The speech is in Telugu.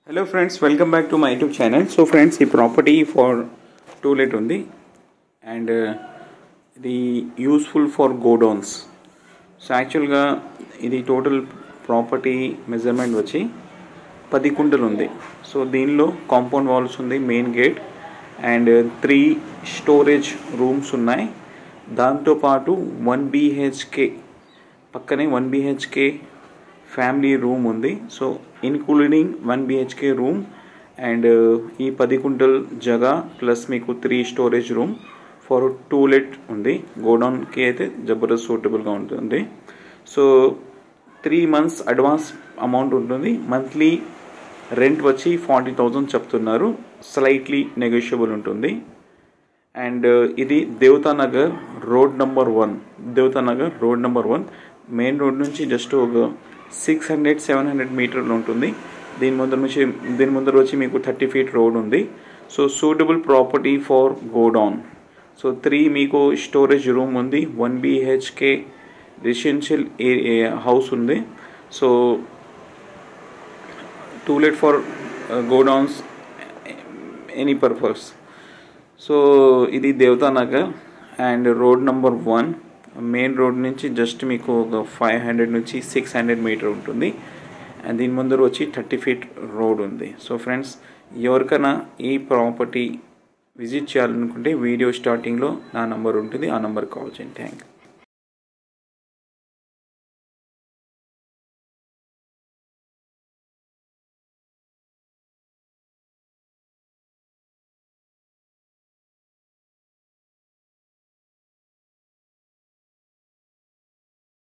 Hello friends, welcome back to my YouTube channel. So friends, the property for to let undi and the useful for godowns. So actually ga ఇది total property measurement వచ్చి 10 కుంటలు ఉంది. సో దీనిలో కాంపౌండ్ వాల్స్ ఉంది, main gate and 3 storage rooms ఉన్నాయి. దాంతో పాటు 1 BHK పక్కనే 1 BHK ఫ్యామిలీ రూమ్ ఉంది. So including 1 BHK room and ఈ 10 కుంటల్ జగా ప్లస్ మీకు 3 స్టోరేజ్ రూమ్ ఫర్ టూలెట్ ఉంది. గోడౌన్కి అయితే జబర్దస్త్ సూటబుల్గా ఉంటుంది. సో 3 months అడ్వాన్స్ అమౌంట్ ఉంటుంది. మంత్లీ రెంట్ వచ్చి 40,000 చెప్తున్నారు. స్లైట్లీ నెగోషియబుల్ ఉంటుంది. అండ్ ఇది Devatanagar road number 1. Devatanagar road number 1 main road నుంచి జస్ట్ ఒక 600-700 మీటర్లు ఉంటుంది. దీని ముందర వచ్చి మీకు 30 feet రోడ్ ఉంది. So suitable property for godown. So 3 మీకు స్టోరేజ్ రూమ్ ఉంది, 1 BHK రెసిడెన్షియల్ హౌస్ ఉంది. So to let for godowns any purpose. So ఇది Devatanagar and road number 1 main road నుంచి జస్ట్ మీకు ఒక 500 నుంచి 600 మీటర్ ఉంటుంది. అండ్ దీని ముందర వచ్చి 30 feet రోడ్ ఉంది. సో ఫ్రెండ్స్, ఎవరికైనా ఈ ప్రాపర్టీ విజిట్ చేయాలనుకుంటే వీడియో స్టార్టింగ్లో నా నంబర్ ఉంటుంది, ఆ నంబర్ కాల్ చేయండి. Thank you.